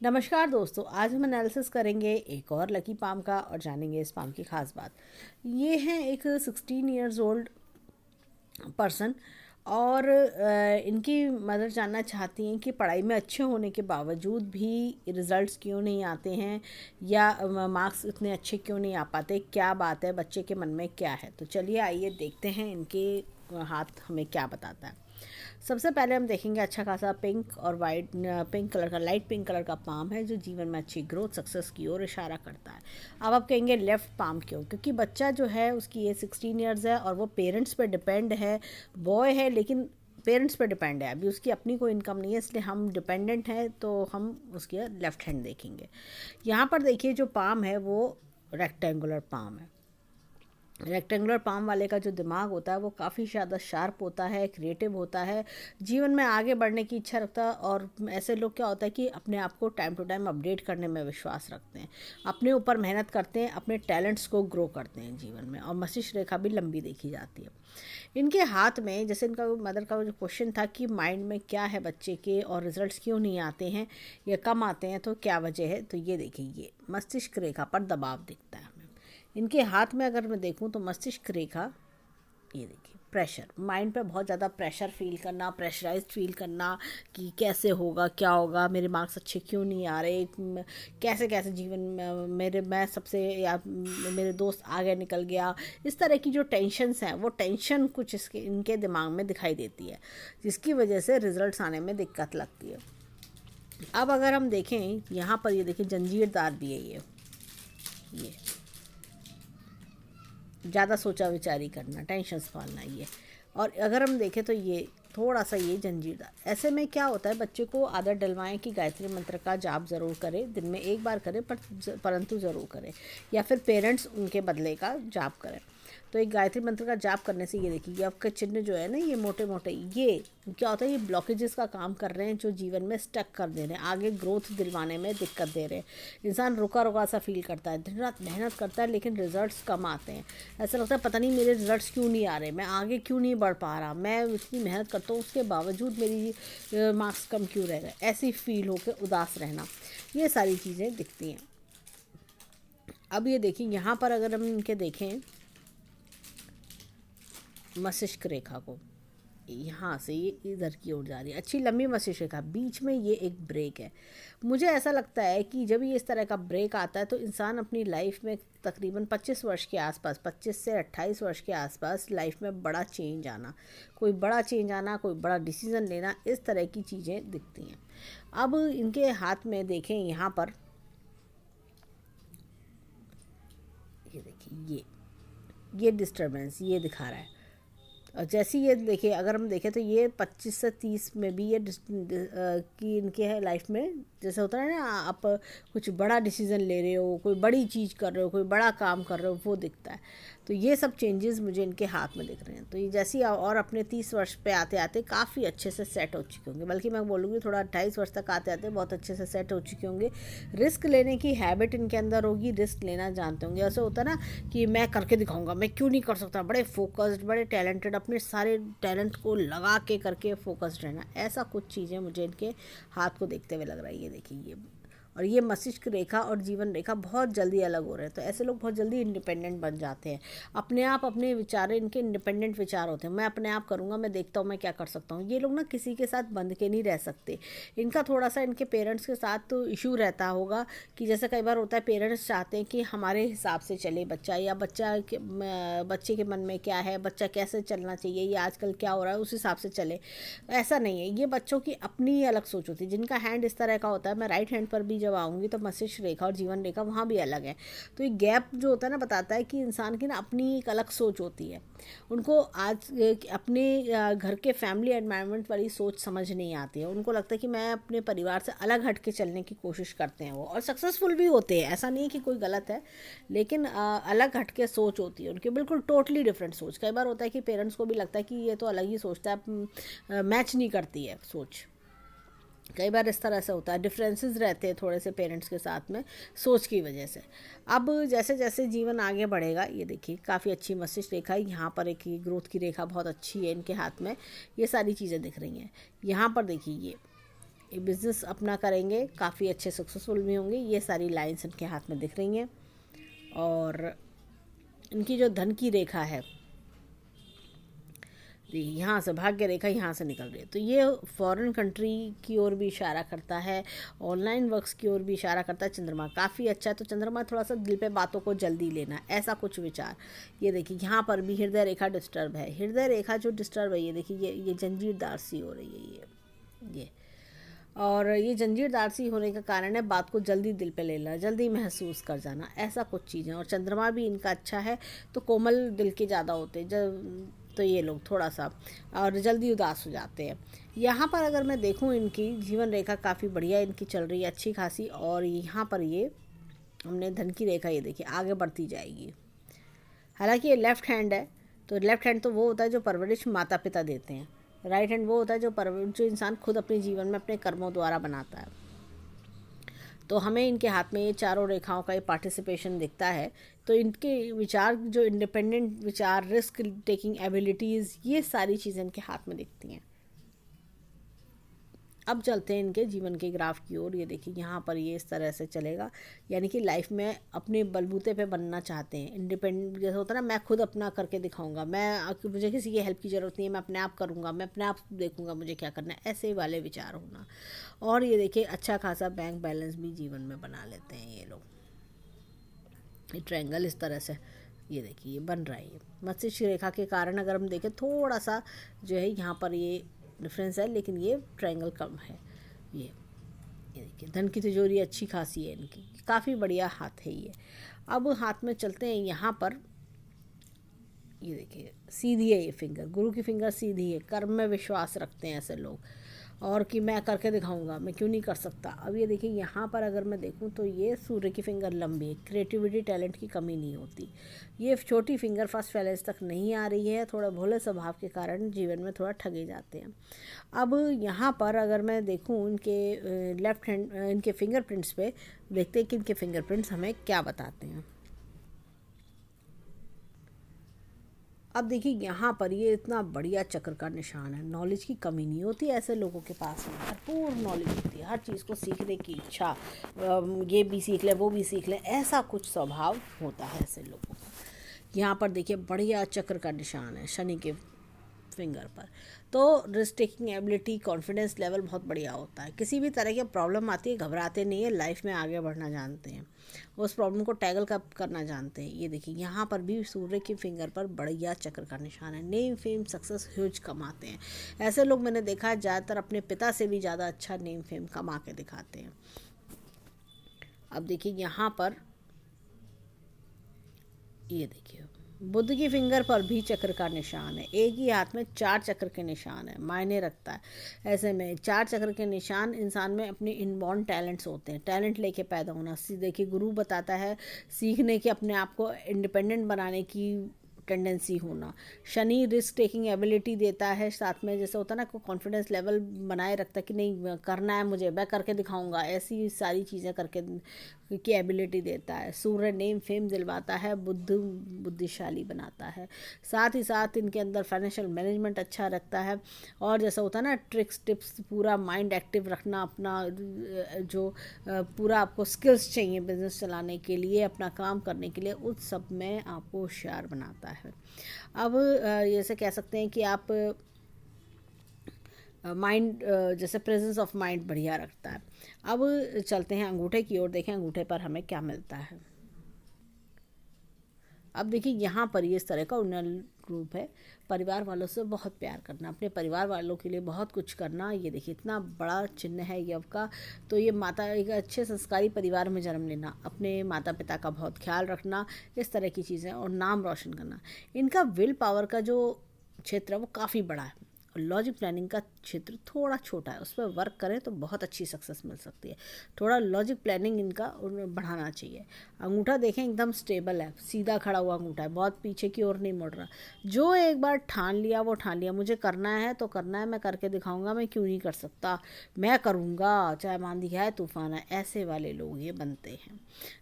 नमस्कार दोस्तों, आज हम एनालिसिस करेंगे एक और लकी पाम का और जानेंगे इस पाम की खास बात। ये है एक 16 इयर्स ओल्ड पर्सन और इनकी मदर जानना चाहती हैं कि पढ़ाई में अच्छे होने के बावजूद भी रिजल्ट्स क्यों नहीं आते हैं या मार्क्स इतने अच्छे क्यों नहीं आ पाते। क्या बात है, बच्चे के मन में क्या है। तो चलिए आइए देखते हैं इनके हाथ हमें क्या बताता है। सबसे पहले हम देखेंगे अच्छा खासा पिंक और वाइट, पिंक कलर का, लाइट पिंक कलर का पाम है जो जीवन में अच्छी ग्रोथ सक्सेस की ओर इशारा करता है। अब आप कहेंगे लेफ्ट पाम क्यों? क्योंकि बच्चा जो है उसकी एज 16 ईयर्स है और वो पेरेंट्स पे डिपेंड है। बॉय है लेकिन पेरेंट्स पे डिपेंड है, अभी उसकी अपनी कोई इनकम नहीं है, इसलिए हम डिपेंडेंट हैं, तो हम उसके लेफ्ट हैंड देखेंगे। यहाँ पर देखिए जो पाम है वो रेक्टेंगुलर पाम है। रेक्टेंगुलर पाम वाले का जो दिमाग होता है वो काफ़ी ज़्यादा शार्प होता है, क्रिएटिव होता है, जीवन में आगे बढ़ने की इच्छा रखता है। और ऐसे लोग क्या होता है कि अपने आप को टाइम टू टाइम अपडेट करने में विश्वास रखते हैं, अपने ऊपर मेहनत करते हैं, अपने टैलेंट्स को ग्रो करते हैं जीवन में। और मस्तिष्क रेखा भी लंबी देखी जाती है इनके हाथ में। जैसे इनका मदर का जो क्वेश्चन था कि माइंड में क्या है बच्चे के और रिजल्ट्स क्यों नहीं आते हैं या कम आते हैं, तो क्या वजह है। तो ये देखिए, ये मस्तिष्क रेखा पर दबाव दिखता है। इनके हाथ में अगर मैं देखूं तो मस्तिष्क रेखा, ये देखिए प्रेशर, माइंड पे बहुत ज़्यादा प्रेशर फील करना, प्रेशराइज्ड फील करना कि कैसे होगा, क्या होगा, मेरे मार्क्स अच्छे क्यों नहीं आ रहे, कैसे कैसे जीवन में मेरे, मैं सबसे, या मेरे दोस्त आगे निकल गया। इस तरह की जो टेंशन्स हैं वो टेंशन कुछ इसके इनके दिमाग में दिखाई देती है, जिसकी वजह से रिजल्ट्स आने में दिक्कत लगती है। अब अगर हम देखें यहाँ पर, ये देखिए जंजीरदार भी है ये ज़्यादा सोचा विचारी करना, टेंशन पालना ये। और अगर हम देखें तो ये थोड़ा सा ये जंजीरदार। ऐसे में क्या होता है, बच्चे को आदत डलवाएं कि गायत्री मंत्र का जाप ज़रूर करें, दिन में एक बार करें परंतु ज़रूर करें, या फिर पेरेंट्स उनके बदले का जाप करें। तो एक गायत्री मंत्र का जाप करने से ये देखिए, आपके चिन्ह जो है ना, ये मोटे मोटे, ये क्या होता है, ये ब्लॉकेजेस का काम कर रहे हैं जो जीवन में स्टक कर दे रहे हैं, आगे ग्रोथ दिलवाने में दिक्कत दे रहे हैं। इंसान रुका रुका सा फील करता है, दिन रात मेहनत करता है लेकिन रिजल्ट्स कम आते हैं। ऐसा लगता है पता नहीं मेरे रिजल्ट्स क्यों नहीं आ रहे, मैं आगे क्यों नहीं बढ़ पा रहा, मैं इतनी मेहनत करता हूँ उसके बावजूद मेरी मार्क्स कम क्यों रह गए, ऐसी फील होकर उदास रहना, ये सारी चीज़ें दिखती हैं। अब ये देखिए यहाँ पर अगर हम इनके देखें मस्तिष्क रेखा को, यहाँ से ये इधर की ओर जा रही है, अच्छी लंबी मस्तिष्क रेखा, बीच में ये एक ब्रेक है। मुझे ऐसा लगता है कि जब ये इस तरह का ब्रेक आता है तो इंसान अपनी लाइफ में तकरीबन 25 वर्ष के आसपास, 25 से 28 वर्ष के आसपास लाइफ में बड़ा चेंज आना, कोई बड़ा चेंज आना, कोई बड़ा डिसीजन लेना, इस तरह की चीज़ें दिखती हैं। अब इनके हाथ में देखें यहाँ पर, ये देखिए ये डिस्टर्बेंस ये दिखा रहा है। और जैसे ये देखिए, अगर हम देखें तो ये 25 से 30 में भी ये कि इनके है लाइफ में, जैसे होता है ना, आप कुछ बड़ा डिसीजन ले रहे हो, कोई बड़ी चीज़ कर रहे हो, कोई बड़ा काम कर रहे हो, वो दिखता है। तो ये सब चेंजेस मुझे इनके हाथ में दिख रहे हैं। तो ये जैसे और अपने 30 वर्ष पे आते आते काफ़ी अच्छे से सेट हो चुके होंगे, बल्कि मैं बोलूँगी थोड़ा 28 वर्ष तक आते आते बहुत अच्छे से सेट हो चुके होंगे। रिस्क लेने की हैबिट इनके अंदर होगी, रिस्क लेना जानते होंगे। ऐसा होता है ना कि मैं करके दिखाऊंगा, मैं क्यों नहीं कर सकता, बड़े फोकस्ड, बड़े टैलेंटेड, अपने सारे टैलेंट को लगा के करके फोकस्ड रहना, ऐसा कुछ चीज़ें मुझे इनके हाथ को देखते हुए लग रहा है। ये देखिए ये, और ये मस्तिष्क रेखा और जीवन रेखा बहुत जल्दी अलग हो रहे हैं। तो ऐसे लोग बहुत जल्दी इंडिपेंडेंट बन जाते हैं, अपने आप, अपने विचार, इनके इंडिपेंडेंट विचार होते हैं। मैं अपने आप करूँगा, मैं देखता हूँ मैं क्या कर सकता हूँ। ये लोग ना किसी के साथ बंध के नहीं रह सकते। इनका थोड़ा सा इनके पेरेंट्स के साथ तो इशू रहता होगा कि जैसे कई बार होता है पेरेंट्स चाहते हैं कि हमारे हिसाब से चले बच्चा, या बच्चे के मन में क्या है, बच्चा कैसे चलना चाहिए, या आजकल क्या हो रहा है उस हिसाब से चले। ऐसा नहीं है, ये बच्चों की अपनी अलग सोच होती है। जिनका हैंड इस तरह का होता है, मैं राइट हैंड पर भी जब आऊँगी तो मस्तिष्क रेखा और जीवन रेखा वहाँ भी अलग है। तो ये गैप जो होता है ना, बताता है कि इंसान की ना अपनी एक अलग सोच होती है। उनको आज अपने घर के फैमिली एनवायरनमेंट वाली सोच समझ नहीं आती है। उनको लगता है कि मैं अपने परिवार से अलग हट के चलने की कोशिश करते हैं वो, और सक्सेसफुल भी होते हैं, ऐसा नहीं है कि कोई गलत है, लेकिन अलग हट के सोच होती है उनकी, बिल्कुल टोटली डिफरेंट सोच। कई बार होता है कि पेरेंट्स को भी लगता है कि ये तो अलग ही सोचता है, मैच नहीं करती है सोच। कई बार इस तरह से होता है, डिफरेंसेस रहते हैं थोड़े से पेरेंट्स के साथ में सोच की वजह से। अब जैसे जैसे जीवन आगे बढ़ेगा, ये देखिए काफ़ी अच्छी मस्तिष्क रेखा है, यहाँ पर एक ग्रोथ की रेखा बहुत अच्छी है इनके हाथ में, ये सारी चीज़ें दिख रही हैं। यहाँ पर देखिए ये बिज़नेस अपना करेंगे, काफ़ी अच्छे सक्सेसफुल भी होंगे। ये सारी लाइन्स इनके हाथ में दिख रही हैं। और इनकी जो धन की रेखा है, यहाँ से भाग्य रेखा यहाँ से निकल रही है, तो ये फॉरेन कंट्री की ओर भी इशारा करता है, ऑनलाइन वर्क्स की ओर भी इशारा करता है। चंद्रमा काफ़ी अच्छा है, तो चंद्रमा थोड़ा सा दिल पे बातों को जल्दी लेना, ऐसा कुछ विचार। ये देखिए यहाँ पर भी हृदय रेखा डिस्टर्ब है। हृदय रेखा जो डिस्टर्ब है, ये देखिए ये जंजीरदार सी हो रही है ये और ये जंजीरदार सी होने का कारण है बात को जल्दी दिल पे लेना, जल्दी महसूस कर जाना, ऐसा कुछ चीज़ें। और चंद्रमा भी इनका अच्छा है, तो कोमल दिल के ज़्यादा होते हैं जब, तो ये लोग थोड़ा सा और जल्दी उदास हो जाते हैं। यहाँ पर अगर मैं देखूँ, इनकी जीवन रेखा काफ़ी बढ़िया इनकी चल रही है, अच्छी खासी। और यहाँ पर ये हमने धन की रेखा ये देखिए आगे बढ़ती जाएगी। हालांकि ये लेफ़्ट हैंड है, तो लेफ़्ट हैंड तो वो होता है जो परवरिश माता पिता देते हैं, राइट हैंड वो होता है जो इंसान खुद अपने जीवन में अपने कर्मों द्वारा बनाता है। तो हमें इनके हाथ में ये चारों रेखाओं का ये पार्टिसिपेशन दिखता है। तो इनके विचार जो इंडिपेंडेंट विचार, रिस्क टेकिंग एबिलिटीज़, ये सारी चीज़ें इनके हाथ में दिखती हैं। अब चलते हैं इनके जीवन के ग्राफ की ओर। ये देखिए यहाँ पर ये इस तरह से चलेगा, यानी कि लाइफ में अपने बलबूते पे बनना चाहते हैं, इंडिपेंडेंट। जैसे होता है ना, मैं खुद अपना करके दिखाऊंगा, मुझे किसी की हेल्प की ज़रूरत नहीं है, मैं अपने आप करूँगा, मैं अपने आप देखूँगा मुझे क्या करना है, ऐसे वाले विचार होना। और ये देखिए अच्छा खासा बैंक बैलेंस भी जीवन में बना लेते हैं ये लोग। ये ट्रायंगल इस तरह से ये देखिए ये बन रहा है। मस्तिष्क रेखा के कारण अगर हम देखें थोड़ा सा जो है यहाँ पर ये डिफरेंस है, लेकिन ये ट्रायंगल कम है। ये देखिए धन की तिजोरी अच्छी खासी है इनकी, काफ़ी बढ़िया हाथ है ये। अब हाथ में चलते हैं यहाँ पर। ये देखिए सीधी है ये फिंगर, गुरु की फिंगर सीधी है। कर्म में विश्वास रखते हैं ऐसे लोग, और कि मैं करके दिखाऊंगा, मैं क्यों नहीं कर सकता। अब ये देखिए यहाँ पर अगर मैं देखूँ तो ये सूर्य की फिंगर लंबी है, क्रिएटिविटी टैलेंट की कमी नहीं होती। ये छोटी फिंगर फर्स्ट फैलेंस तक नहीं आ रही है, थोड़ा भोले स्वभाव के कारण जीवन में थोड़ा ठगे जाते हैं। अब यहाँ पर अगर मैं देखूँ इनके लेफ्ट हैंड, इनके फिंगरप्रिंट्स पे देखते हैं कि इनके फिंगरप्रिंट्स हमें क्या बताते हैं। अब देखिए यहाँ पर ये इतना बढ़िया चक्र का निशान है। नॉलेज की कमी नहीं होती ऐसे लोगों के पास में, भरपूर नॉलेज होती है, हर चीज़ को सीखने की इच्छा, ये भी सीख ले वो भी सीख ले, ऐसा कुछ स्वभाव होता है ऐसे लोगों का। यहाँ पर देखिए बढ़िया चक्र का निशान है शनि के फिंगर पर। तो risk taking ability, confidence level बहुत बढ़िया होता है। किसी भी तरह की प्रॉब्लम आती है घबराते नहीं है, लाइफ में आगे बढ़ना जानते हैं, उस प्रॉब्लम को टैकल करना जानते हैं। ये देखिए यहाँ पर भी सूर्य की फिंगर पर बढ़िया चक्र का निशान है। नेम फेम सक्सेस ह्यूज कमाते हैं ऐसे लोग, मैंने देखा है ज़्यादातर अपने पिता से भी ज़्यादा अच्छा नेम फेम कमा के दिखाते हैं। अब देखिए यहाँ पर ये देखिए बुध की फिंगर पर भी चक्र का निशान है। एक ही हाथ में 4 चक्र के निशान है, मायने रखता है। ऐसे में 4 चक्र के निशान इंसान में अपने इनबॉर्न टैलेंट्स होते हैं, टैलेंट लेके पैदा होना। देखिए गुरु बताता है सीखने की, अपने आप को इंडिपेंडेंट बनाने की टेंडेंसी होना। शनि रिस्क टेकिंग एबिलिटी देता है, साथ में जैसे होता है ना कॉन्फिडेंस लेवल बनाए रखता है कि नहीं करना है मुझे, मैं करके दिखाऊंगा, ऐसी सारी चीज़ें करके की एबिलिटी देता है। सूर्य नेम फेम दिलवाता है, बुद्धिशाली बनाता है। साथ ही साथ इनके अंदर फाइनेंशियल मैनेजमेंट अच्छा रखता है, और जैसा होता है ना ट्रिक्स टिप्स, पूरा माइंड एक्टिव रखना, अपना जो पूरा आपको स्किल्स चाहिए बिजनेस चलाने के लिए, अपना काम करने के लिए, उस सब में आपको होशियार बनाता है। अब जैसे कह सकते हैं कि आप माइंड जैसे प्रेजेंस ऑफ माइंड बढ़िया रखता है। अब चलते हैं अंगूठे की ओर, देखें अंगूठे पर हमें क्या मिलता है। अब देखिए यहाँ पर ये इस तरह का उन्नल रूप है। परिवार वालों से बहुत प्यार करना, अपने परिवार वालों के लिए बहुत कुछ करना। ये देखिए इतना बड़ा चिन्ह है यव का। तो ये माता, एक अच्छे संस्कारी परिवार में जन्म लेना, अपने माता पिता का बहुत ख्याल रखना, इस तरह की चीज़ें, और नाम रोशन करना। इनका विल पावर का जो क्षेत्र है वो काफ़ी बड़ा है, और लॉजिक प्लानिंग का क्षेत्र थोड़ा छोटा है। उस पर वर्क करें तो बहुत अच्छी सक्सेस मिल सकती है। थोड़ा लॉजिक प्लानिंग इनका बढ़ाना चाहिए। अंगूठा देखें एकदम स्टेबल है, सीधा खड़ा हुआ अंगूठा है, बहुत पीछे की ओर नहीं मुड़ रहा। जो एक बार ठान लिया वो ठान लिया, मुझे करना है तो करना है, मैं करके दिखाऊंगा, मैं क्यों नहीं कर सकता, मैं करूँगा चाहे आंधी है तूफान है, ऐसे वाले लोग ये बनते हैं।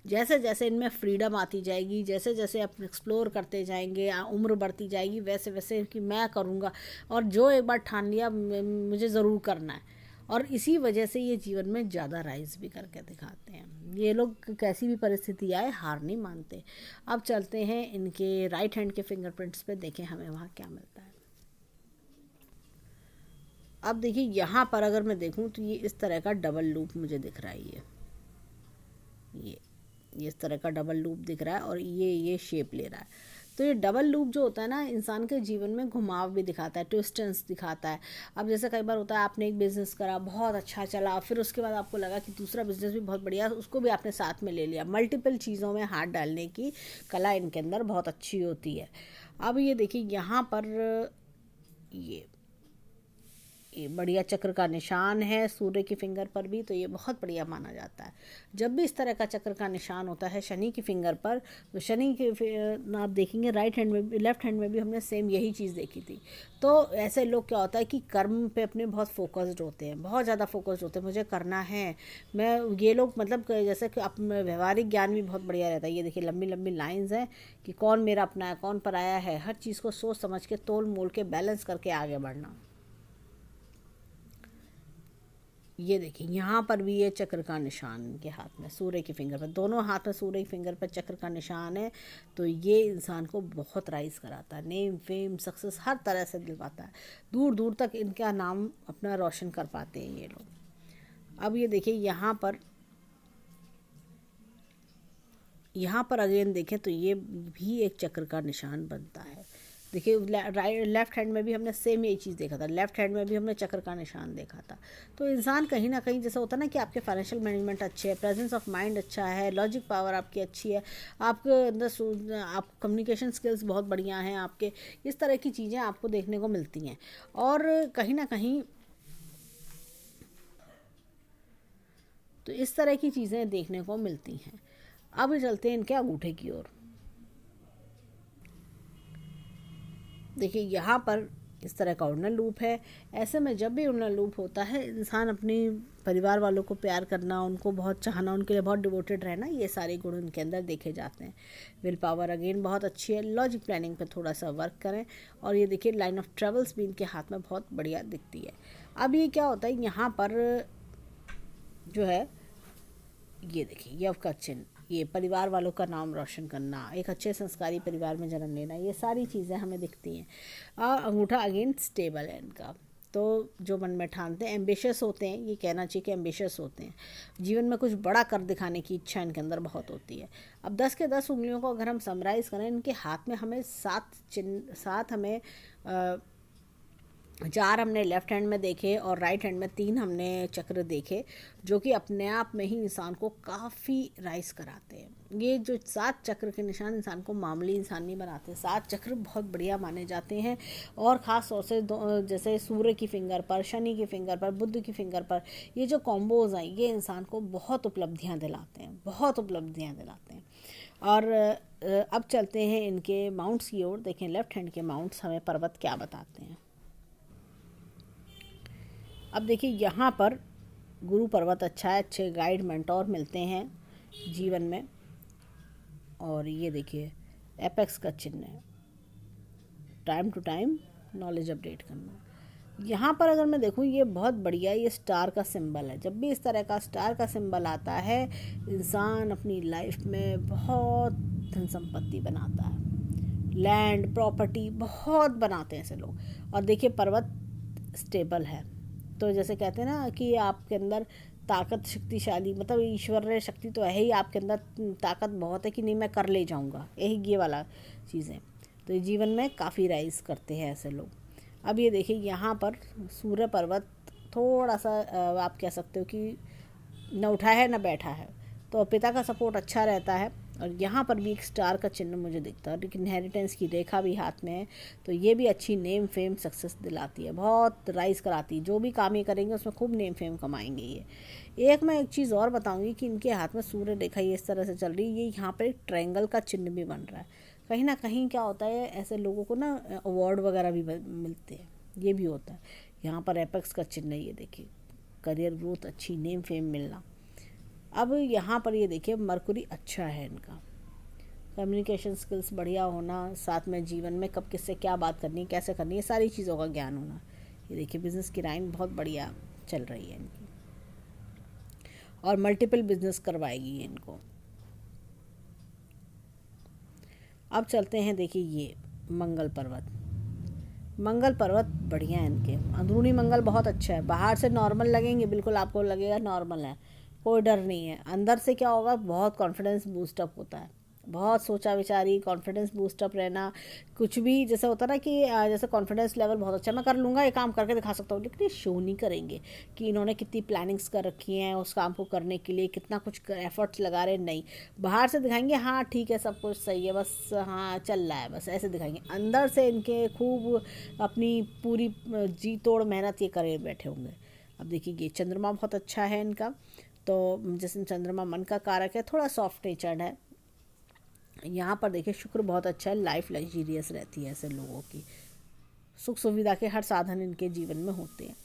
जैसे जैसे इनमें फ्रीडम आती जाएगी, जैसे जैसे आप एक्सप्लोर करते जाएंगे, उम्र बढ़ती जाएगी, वैसे वैसे कि मैं करूँगा, और जो एक बार ठान लिया मुझे ज़रूर करना है, और इसी वजह से ये जीवन में ज़्यादा राइज भी करके दिखाते हैं। ये लोग कैसी भी परिस्थिति आए हार नहीं मानते। अब चलते हैं इनके राइट हैंड के फिंगरप्रिंट्स पे, देखें हमें वहाँ क्या मिलता है। अब देखिए यहाँ पर अगर मैं देखूँ तो ये इस तरह का डबल लूप मुझे दिख रहा है। ये इस तरह का डबल लूप दिख रहा है और ये शेप ले रहा है। तो ये डबल लूप जो होता है ना, इंसान के जीवन में घुमाव भी दिखाता है, ट्विस्टेंस दिखाता है। अब जैसे कई बार होता है आपने एक बिज़नेस करा, बहुत अच्छा चला, फिर उसके बाद आपको लगा कि दूसरा बिज़नेस भी बहुत बढ़िया, उसको भी आपने साथ में ले लिया। मल्टीपल चीज़ों में हाथ डालने की कला इनके अंदर बहुत अच्छी होती है। अब ये देखिए यहाँ पर ये बढ़िया चक्र का निशान है सूर्य की फिंगर पर भी, तो ये बहुत बढ़िया माना जाता है। जब भी इस तरह का चक्र का निशान होता है शनि की फिंगर पर, तो शनि के आप देखेंगे राइट हैंड में भी, लेफ्ट हैंड में भी हमने सेम यही चीज़ देखी थी। तो ऐसे लोग क्या होता है कि कर्म पे अपने बहुत फोकस्ड होते हैं, बहुत ज़्यादा फोकस्ड होते हैं, मुझे करना है। ये लोग मतलब जैसे कि व्यवहारिक ज्ञान भी बहुत बढ़िया रहता है। ये देखिए लंबी लंबी लाइन्स हैं कि कौन मेरा अपना है, कौन पराया है, हर चीज़ को सोच समझ के, तोल मोल के, बैलेंस करके आगे बढ़ना। ये देखिए यहाँ पर भी ये चक्र का निशान के हाथ में, सूर्य की फिंगर पर, दोनों हाथ में सूर्य की फिंगर पर चक्र का निशान है। तो ये इंसान को बहुत राइज कराता है, नेम फेम सक्सेस हर तरह से दिलवाता है। दूर दूर तक इनका नाम अपना रोशन कर पाते हैं ये लोग। अब ये देखिए यहाँ पर अगेन देखें तो ये भी एक चक्र का निशान बनता है। देखिए लेफ्ट हैंड में भी हमने सेम यही चीज़ देखा था, लेफ्ट हैंड में भी हमने चक्र का निशान देखा था। तो इंसान कहीं ना कहीं जैसे होता है ना कि आपके फाइनेंशियल मैनेजमेंट अच्छे है, प्रेजेंस ऑफ माइंड अच्छा है, लॉजिक पावर आपकी अच्छी है, आपके अंदर आप कम्युनिकेशन स्किल्स बहुत बढ़िया हैं आपके, इस तरह की चीज़ें आपको देखने को मिलती हैं। और कहीं ना कहीं तो इस तरह की चीज़ें देखने को मिलती हैं। अब चलते हैं इनके अंगूठे की ओर। देखिए यहाँ पर इस तरह का उड़ना लूप है। ऐसे में जब भी उड़ना लूप होता है, इंसान अपनी परिवार वालों को प्यार करना, उनको बहुत चाहना, उनके लिए बहुत डिवोटेड रहना, ये सारे गुण उनके अंदर देखे जाते हैं। विल पावर अगेन बहुत अच्छी है। लॉजिक प्लानिंग पे थोड़ा सा वर्क करें। और ये देखिए लाइन ऑफ ट्रेवल्स भी इनके हाथ में बहुत बढ़िया दिखती है। अब ये क्या होता है यहाँ पर जो है, ये देखिए यव का चिन्ह, ये परिवार वालों का नाम रोशन करना, एक अच्छे संस्कारी परिवार में जन्म लेना, ये सारी चीज़ें हमें दिखती हैं। और अंगूठा अगेन स्टेबल है इनका। तो जो मन में ठानते हैं, एम्बिशियस होते हैं, ये कहना चाहिए कि एम्बिशियस होते हैं, जीवन में कुछ बड़ा कर दिखाने की इच्छा इनके अंदर बहुत होती है। अब 10 के 10 उंगलियों को अगर हम समराइज़ करें, इनके हाथ में हमें 7 हमें 4 हमने लेफ्ट हैंड में देखे और राइट हैंड में 3 हमने चक्र देखे, जो कि अपने आप में ही इंसान को काफ़ी राइज कराते हैं। ये जो 7 चक्र के निशान इंसान को मामूली इंसान नहीं बनाते, 7 चक्र बहुत बढ़िया माने जाते हैं। और ख़ास तौर से जैसे सूर्य की फिंगर पर, शनि की फिंगर पर, बुध की फिंगर पर, ये जो कॉम्बोज हैं ये इंसान को बहुत उपलब्धियाँ दिलाते हैं, बहुत उपलब्धियाँ दिलाते हैं। और अब चलते हैं इनके माउंट्स की ओर। देखें लेफ्ट हैंड के माउंट्स हमें पर्वत क्या बताते हैं। अब देखिए यहाँ पर गुरु पर्वत अच्छा है, अच्छे गाइड मेंटोर मिलते हैं जीवन में। और ये देखिए एपेक्स का चिन्ह है, time to time knowledge update करना। यहाँ पर अगर मैं देखूँ ये बहुत बढ़िया, ये स्टार का सिंबल है। जब भी इस तरह का स्टार का सिंबल आता है, इंसान अपनी लाइफ में बहुत धन संपत्ति बनाता है, लैंड प्रॉपर्टी बहुत बनाते हैं ऐसे लोग। और देखिए पर्वत स्टेबल है, तो जैसे कहते हैं ना कि आपके अंदर ताकत शक्तिशाली, मतलब ईश्वरीय शक्ति तो है ही आपके अंदर, ताकत बहुत है कि नहीं मैं कर ले जाऊंगा, यही ये वाला चीज़ें। तो जीवन में काफ़ी राइज करते हैं ऐसे लोग। अब ये देखिए यहाँ पर सूर्य पर्वत थोड़ा सा आप कह सकते हो कि न उठा है न बैठा है, तो पिता का सपोर्ट अच्छा रहता है। और यहाँ पर भी एक स्टार का चिन्ह मुझे दिखता है, लेकिन इनहेरिटेंस की रेखा भी हाथ में है, तो ये भी अच्छी नेम फेम सक्सेस दिलाती है, बहुत राइज कराती है। जो भी काम ये करेंगे उसमें खूब नेम फेम कमाएंगे ये। एक मैं एक चीज़ और बताऊंगी कि इनके हाथ में सूर्य रेखा ये इस तरह से चल रही है, ये यहाँ पर एक ट्रायंगल का चिन्ह भी बन रहा है। कहीं ना कहीं क्या होता है, ऐसे लोगों को ना अवार्ड वगैरह भी मिलते हैं, ये भी होता है। यहाँ पर एपेक्स का चिन्ह ये देखिए, करियर ग्रोथ अच्छी, नेम फेम मिलना। अब यहाँ पर ये देखिए मरकुरी अच्छा है इनका, कम्युनिकेशन स्किल्स बढ़िया होना, साथ में जीवन में कब किससे क्या बात करनी है, कैसे करनी है, सारी चीज़ों का ज्ञान होना। ये देखिए बिजनेस की लाइन बहुत बढ़िया, चल रही है इनकी, और मल्टीपल बिजनेस करवाएगी इनको। अब चलते हैं, देखिए ये मंगल पर्वत। मंगल पर्वत बढ़िया है इनके, अंदरूनी मंगल बहुत अच्छा है। बाहर से नॉर्मल लगेंगे, बिल्कुल आपको लगेगा नॉर्मल है, कोई डर नहीं है। अंदर से क्या होगा, बहुत कॉन्फिडेंस बूस्टअप होता है, बहुत सोचा विचारी, कॉन्फिडेंस बूस्टअप रहना। कुछ भी जैसे होता है ना कि जैसे कॉन्फिडेंस लेवल बहुत अच्छा, मैं कर लूँगा, ये काम करके दिखा सकता हूँ, लेकिन ये शो नहीं करेंगे कि इन्होंने कितनी प्लानिंग्स कर रखी हैं उस काम को करने के लिए, कितना कुछ एफर्ट्स लगा रहे हैं। नहीं, बाहर से दिखाएंगे हाँ ठीक है सब कुछ सही है, बस हाँ चल रहा है, बस ऐसे दिखाएंगे। अंदर से इनके खूब अपनी पूरी जी तोड़ मेहनत ये करे बैठे होंगे। अब देखिए ये चंद्रमा बहुत अच्छा है इनका, तो जैसे चंद्रमा मन का कारक है, थोड़ा सॉफ्ट नेचर्ड है। यहाँ पर देखिए शुक्र बहुत अच्छा है, लाइफ लग्जीरियस रहती है ऐसे लोगों की, सुख सुविधा के हर साधन इनके जीवन में होते हैं।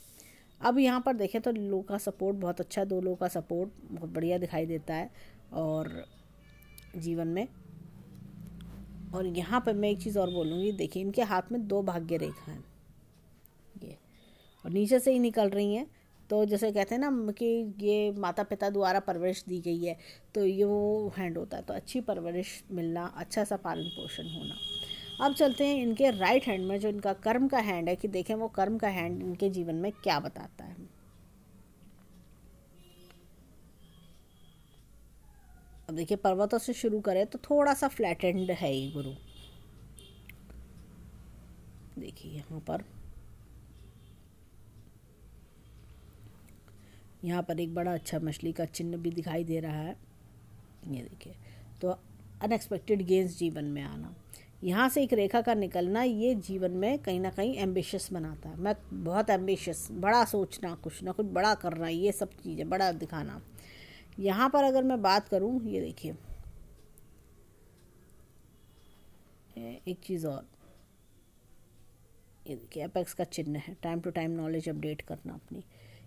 अब यहाँ पर देखें तो लोगों का सपोर्ट बहुत अच्छा है, 2 लोगों का सपोर्ट बहुत बढ़िया दिखाई देता है और जीवन में। और यहाँ पर मैं एक चीज़ और बोलूँगी, देखिए इनके हाथ में 2 भाग्य रेखा हैं ये, और नीचे से ही निकल रही हैं। तो जैसे कहते हैं ना कि ये माता पिता द्वारा परवरिश दी गई है, तो ये वो हैंड होता है, तो अच्छी परवरिश मिलना, अच्छा सा पालन पोषण होना। अब चलते हैं इनके राइट हैंड में, जो इनका कर्म का हैंड है, कि देखें वो कर्म का हैंड इनके जीवन में क्या बताता है। अब देखिए पर्वतों से शुरू करें तो थोड़ा सा फ्लैटेंड है ये गुरु। देखिए यहाँ पर एक बड़ा अच्छा मछली का चिन्ह भी दिखाई दे रहा है, ये देखिए। तो अनएक्सपेक्टेड गेंस जीवन में आना, यहाँ से एक रेखा का निकलना, ये जीवन में कहीं ना कहीं एम्बिशियस बनाता है। मैं बहुत एम्बिशियस, बड़ा सोचना, कुछ ना कुछ बड़ा करना, ये सब चीज़ें बड़ा दिखाना। यहाँ पर अगर मैं बात करूँ, ये देखिए एक चीज़ और, ये देखिए अपेक्स का चिन्ह है, time to time knowledge update करना अपनी।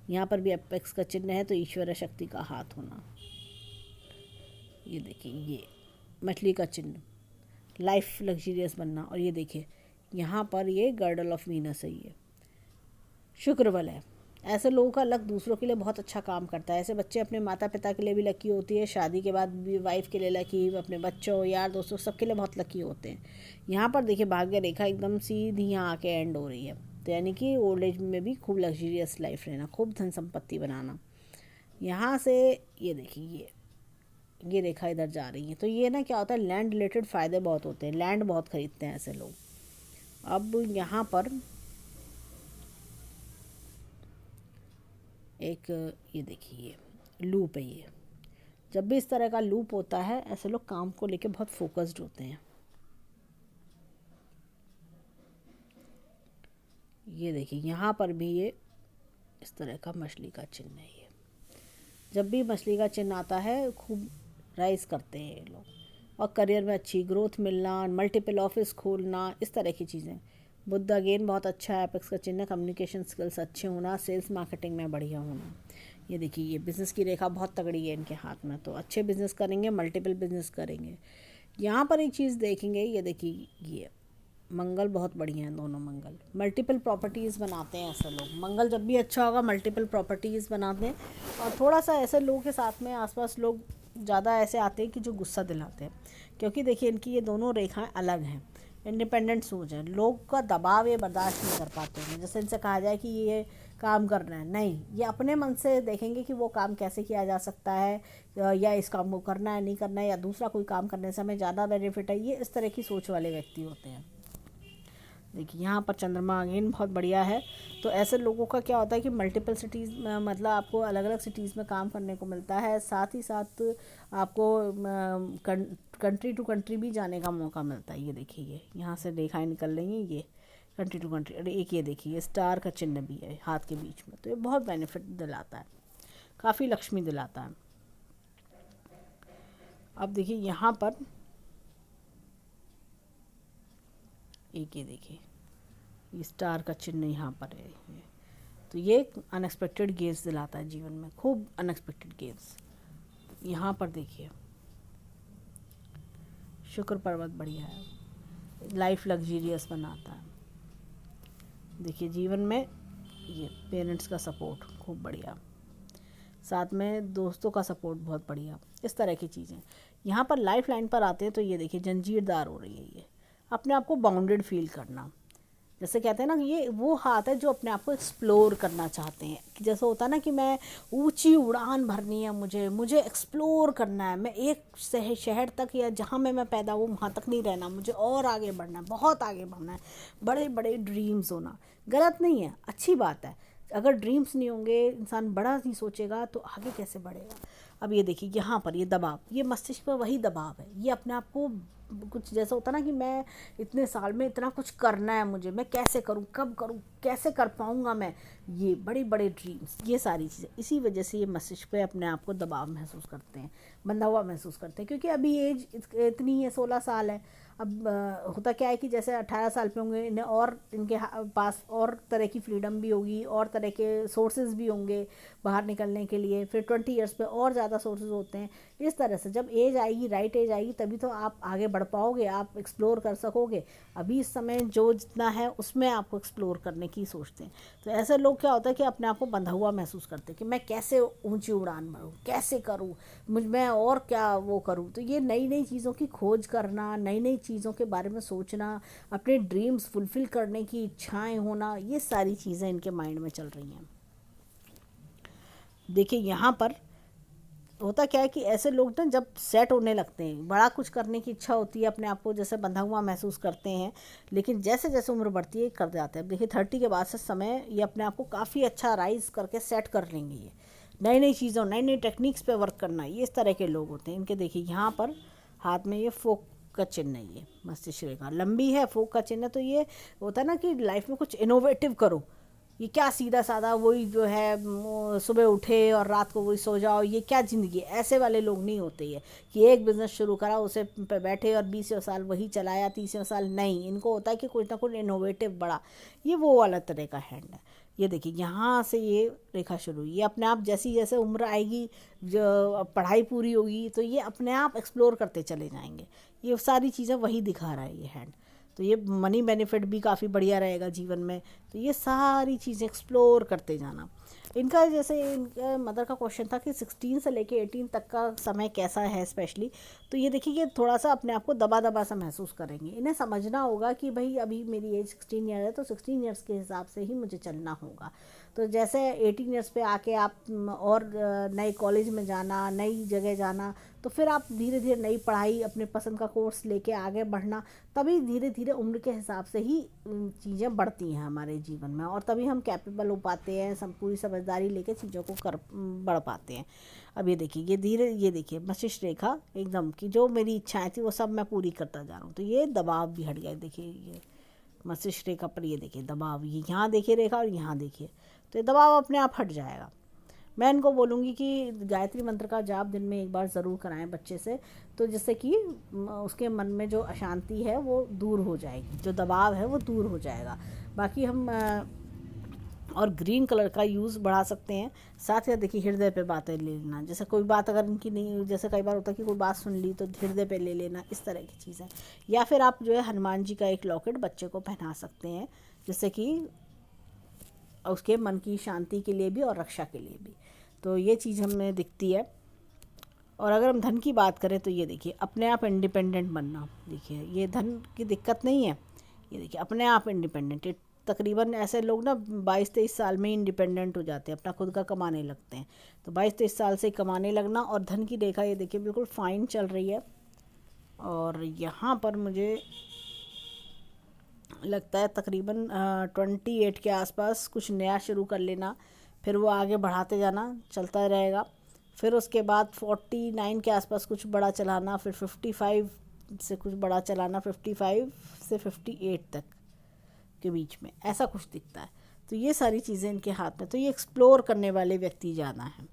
यहाँ पर भी अपेक्स का चिन्ह है, तो ईश्वर शक्ति का हाथ होना। ये देखिए ये मछली का चिन्ह, लाइफ लग्जरियस बनना। और ये देखिए यहाँ पर ये गर्डल ऑफ वीनस है, ये शुक्र बल है। ऐसे लोगों का लक दूसरों के लिए बहुत अच्छा काम करता है। ऐसे बच्चे अपने माता पिता के लिए भी लकी होती है, शादी के बाद भी वाइफ के लिए लकी, अपने बच्चों यार दोस्तों सबके लिए बहुत लकी होते हैं। यहाँ पर देखिए भाग्य रेखा एकदम सीधी यहाँ आके एंड हो रही है, तो यानी कि ओल्ड एज में भी खूब लग्जरियस लाइफ रहना, खूब धन संपत्ति बनाना। यहाँ से ये देखिए ये रेखा इधर जा रही है, तो ये ना क्या होता है, लैंड रिलेटेड फ़ायदे बहुत होते हैं, लैंड बहुत खरीदते हैं ऐसे लोग। अब यहाँ पर एक ये देखिए लूप है, ये जब भी इस तरह का लूप होता है, ऐसे लोग काम को लेके बहुत फोकस्ड होते हैं। ये देखिए यहाँ पर भी ये इस तरह का मछली का चिन्ह है, ये जब भी मछली का चिन्ह आता है खूब राइज करते हैं ये लोग, और करियर में अच्छी ग्रोथ मिलना, मल्टीपल ऑफिस खोलना, इस तरह की चीज़ें। बुद्ध अगेन बहुत अच्छा है, एपेक्स का चिन्ह, कम्युनिकेशन स्किल्स अच्छे होना, सेल्स मार्केटिंग में बढ़िया होना। ये देखिए ये बिज़नेस की रेखा बहुत तगड़ी है इनके हाथ में, तो अच्छे बिजनेस करेंगे, मल्टीपल बिजनेस करेंगे। यहाँ पर एक चीज़ देखेंगे, ये देखिए ये मंगल बहुत बढ़िया है, दोनों मंगल मल्टीपल प्रॉपर्टीज़ बनाते हैं ऐसे लोग। मंगल जब भी अच्छा होगा मल्टीपल प्रॉपर्टीज़ बनाते हैं। और थोड़ा सा ऐसे लोगों के साथ में आसपास लोग ज़्यादा ऐसे आते हैं कि जो गुस्सा दिलाते हैं, क्योंकि देखिए इनकी ये दोनों रेखाएं अलग हैं, इंडिपेंडेंट सोच है, लोग का दबाव ये बर्दाश्त नहीं कर पाते हैं। जैसे इनसे कहा जाए कि ये काम करना है, नहीं, ये अपने मन से देखेंगे कि वो काम कैसे किया जा सकता है, या इस काम को करना है नहीं करना है, या दूसरा कोई काम करने से हमें ज़्यादा बेनिफिट है, ये इस तरह की सोच वाले व्यक्ति होते हैं। देखिए यहाँ पर चंद्रमा अगेन बहुत बढ़िया है, तो ऐसे लोगों का क्या होता है कि मल्टीपल सिटीज़ मतलब आपको अलग अलग सिटीज़ में काम करने को मिलता है, साथ ही साथ आपको कंट्री टू कंट्री भी जाने का मौका मिलता है। ये देखिए ये यहाँ से रेखाएं निकल रही हैं, ये कंट्री टू कंट्री। और एक ये देखिए स्टार का चिन्ह भी है हाथ के बीच में, तो ये बहुत बेनिफिट दिलाता है, काफ़ी लक्ष्मी दिलाता है। अब देखिए यहाँ पर एक ये देखिए ये स्टार का चिन्ह यहाँ पर है, ये तो ये अनएक्सपेक्टेड गेंस दिलाता है जीवन में, खूब अनएक्सपेक्टेड गेंस। यहाँ पर देखिए शुक्र पर्वत बढ़िया है, लाइफ लग्जीरियस बनाता है। देखिए जीवन में ये पेरेंट्स का सपोर्ट खूब बढ़िया, साथ में दोस्तों का सपोर्ट बहुत बढ़िया, इस तरह की चीज़ें। यहाँ पर लाइफ लाइन पर आते हैं तो ये देखिए जंजीरदार हो रही है, ये अपने आप को बाउंडेड फील करना। जैसे कहते हैं ना, ये वो हाथ है जो अपने आप को एक्सप्लोर करना चाहते हैं, कि जैसे होता है ना कि मैं ऊंची उड़ान भरनी है, मुझे एक्सप्लोर करना है, मैं एक शहर तक या जहाँ मैं पैदा हूँ वहाँ तक नहीं रहना, मुझे और आगे बढ़ना है, बहुत आगे बढ़ना है, बड़े बड़े ड्रीम्स होना गलत नहीं है, अच्छी बात है। अगर ड्रीम्स नहीं होंगे, इंसान बड़ा नहीं सोचेगा तो आगे कैसे बढ़ेगा। अब ये देखिए यहाँ पर ये दबाव, ये मस्तिष्क पर वही दबाव है, ये अपने आप को कुछ जैसा होता ना कि मैं इतने साल में इतना कुछ करना है मुझे, मैं कैसे करूं, कब करूं, कैसे कर पाऊंगा मैं, ये बड़े बड़े ड्रीम्स, ये सारी चीज़ें, इसी वजह से ये मस्तिष्क पे अपने आप को दबाव महसूस करते हैं, बंधा हुआ महसूस करते हैं, क्योंकि अभी एज इतनी है, 16 साल है। अब होता क्या है कि जैसे 18 साल पे होंगे इन्हें, और इनके पास और तरह की फ्रीडम भी होगी, और तरह के सोर्सेज भी होंगे बाहर निकलने के लिए, फिर 20 ईयर्स पे और ज़्यादा सोर्सेज होते हैं। इस तरह से जब एज आएगी, राइट एज आएगी, तभी तो आप आगे बढ़ पाओगे, आप एक्सप्लोर कर सकोगे। अभी इस समय जो जितना है उसमें आपको एक्सप्लोर करने की सोचते हैं। तो ऐसे लोग क्या होता है कि अपने आप को बंधा हुआ महसूस करते हैं कि मैं कैसे ऊंची उड़ान भरूँ, कैसे करूँ, मैं और क्या वो करूँ। तो ये नई नई चीज़ों की खोज करना, नई नई चीज़ों के बारे में सोचना, अपने ड्रीम्स फुलफ़िल करने की इच्छाएं होना, ये सारी चीज़ें इनके माइंड में चल रही हैं। देखिए यहाँ पर होता क्या है कि ऐसे लोग ना जब सेट होने लगते हैं, बड़ा कुछ करने की इच्छा होती है, अपने आप को जैसे बंधा हुआ महसूस करते हैं, लेकिन जैसे जैसे उम्र बढ़ती है कर जाते हैं। देखिए 30 के बाद से समय ये अपने आप को काफ़ी अच्छा राइज करके सेट कर लेंगे, ये नई नई चीज़ों, नई नई टेक्निक्स पे वर्क करना, ये इस तरह के लोग होते हैं। इनके देखिए यहाँ पर हाथ में ये फोक का चिन्ह है, ये मस्तिष्क रेखा लंबी है, फोक का चिन्ह, तो ये होता है ना कि लाइफ में कुछ इनोवेटिव करो। ये क्या सीधा साधा वही जो है सुबह उठे और रात को वही सो जाओ, ये क्या ज़िंदगी है। ऐसे वाले लोग नहीं होते ये कि एक बिज़नेस शुरू करा, उसे पे बैठे और 20 साल वही चलाया, 30 साल नहीं। इनको होता है कि कुछ ना कुछ इनोवेटिव बड़ा, ये वो वाला तरह का हैंड है। ये देखिए यहाँ से ये रेखा शुरू हुई, ये अपने आप जैसी जैसे उम्र आएगी, जो पढ़ाई पूरी होगी, तो ये अपने आप एक्सप्लोर करते चले जाएंगे। ये सारी चीज़ें वही दिखा रहा है ये हैंड। तो ये मनी बेनिफिट भी काफ़ी बढ़िया रहेगा जीवन में। तो ये सारी चीज़ें एक्सप्लोर करते जाना। इनका जैसे इनका मदर का क्वेश्चन था कि 16 से लेके 18 तक का समय कैसा है स्पेशली, तो ये देखिए कि थोड़ा सा अपने आप को दबा दबा सा महसूस करेंगे। इन्हें समझना होगा कि भाई अभी मेरी एज 16 ईयर है, तो 16 ईयर्स के हिसाब से ही मुझे चलना होगा। तो जैसे 18 ईयर्स पे आके आप और नए कॉलेज में जाना, नई जगह जाना, तो फिर आप धीरे धीरे नई पढ़ाई, अपने पसंद का कोर्स लेके आगे बढ़ना, तभी धीरे धीरे उम्र के हिसाब से ही चीज़ें बढ़ती हैं हमारे जीवन में, और तभी हम कैपेबल हो पाते हैं, सब पूरी समझदारी लेके चीज़ों को कर बढ़ पाते हैं। अब ये देखिए ये धीरे, ये देखिए मस्तिष्क रेखा एकदम कि जो मेरी इच्छाएं थी वो सब मैं पूरी करता जा रहा हूँ। तो ये दबाव भी हट गया। देखिए ये मस्तिष्क रेखा पर ये देखिए दबाव, ये यहाँ देखिए रेखा और यहाँ देखिए, तो ये दबाव अपने आप हट जाएगा। मैं इनको बोलूँगी कि गायत्री मंत्र का जाप दिन में एक बार ज़रूर कराएं बच्चे से, तो जिससे कि उसके मन में जो अशांति है वो दूर हो जाएगी, जो दबाव है वो दूर हो जाएगा। बाकी हम और ग्रीन कलर का यूज़ बढ़ा सकते हैं। साथ ही देखिए हृदय पे बातें ले लेना, जैसे कोई बात अगर इनकी नहीं, जैसे कई बार होता है कि कोई बात सुन ली तो हृदय पे ले लेना, इस तरह की चीज़ें। या फिर आप जो है हनुमान जी का एक लॉकेट बच्चे को पहना सकते हैं, जिससे कि उसके मन की शांति के लिए भी और रक्षा के लिए भी। तो ये चीज़ हमें दिखती है। और अगर हम धन की बात करें तो ये देखिए अपने आप इंडिपेंडेंट बनना, देखिए ये धन की दिक्कत नहीं है, ये देखिए अपने आप इंडिपेंडेंट। तकरीबन ऐसे लोग ना 22-23 साल में इंडिपेंडेंट हो जाते हैं, अपना खुद का कमाने लगते हैं। तो 22-23 साल से कमाने लगना, और धन की रेखा ये देखिए बिल्कुल फाइन चल रही है। और यहाँ पर मुझे लगता है तकरीबन 28 के आसपास कुछ नया शुरू कर लेना, फिर वो आगे बढ़ाते जाना, चलता रहेगा। फिर उसके बाद 49 के आसपास कुछ बड़ा चलाना, फिर 55 से कुछ बड़ा चलाना, 55 से 58 तक के बीच में ऐसा कुछ दिखता है। तो ये सारी चीज़ें इनके हाथ में, तो ये एक्सप्लोर करने वाले व्यक्ति ज़्यादा हैं।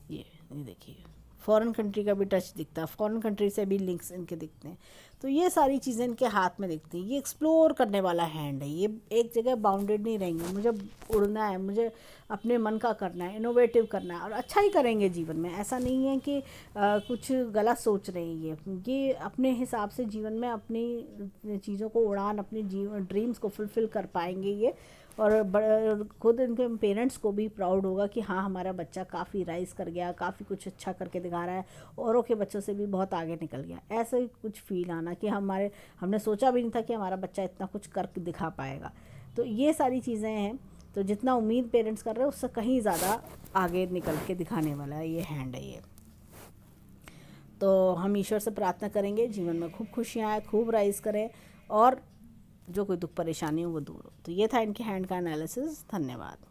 ये देखिए फॉरेन कंट्री का भी टच दिखता है, फॉरेन कंट्री से भी लिंक्स इनके दिखते हैं। तो ये सारी चीज़ें इनके हाथ में दिखती हैं। ये एक्सप्लोर करने वाला हैंड है, ये एक जगह बाउंडेड नहीं रहेंगे। मुझे उड़ना है, मुझे अपने मन का करना है, इनोवेटिव करना है, और अच्छा ही करेंगे जीवन में। ऐसा नहीं है कि कुछ गलत सोच रहे हैं। ये अपने हिसाब से जीवन में अपनी चीज़ों को उड़ान, अपनी ड्रीम्स को फुलफ़िल कर पाएंगे ये। और खुद इनके पेरेंट्स को भी प्राउड होगा कि हाँ हमारा बच्चा काफ़ी राइज कर गया, काफ़ी कुछ अच्छा करके दिखा रहा है, औरों के बच्चों से भी बहुत आगे निकल गया। ऐसा ही कुछ फील आना कि हमने सोचा भी नहीं था कि हमारा बच्चा इतना कुछ कर दिखा पाएगा। तो ये सारी चीज़ें हैं। तो जितना उम्मीद पेरेंट्स कर रहे हैं उससे कहीं ज़्यादा आगे निकल के दिखाने वाला है ये हैंड है ये। तो हम ईश्वर से प्रार्थना करेंगे जीवन में खूब खुशियाँ आए, खूब राइज करें, और जो कोई दुख परेशानी हो वो दूर हो। तो ये था इनके हैंड का एनालिसिस। धन्यवाद।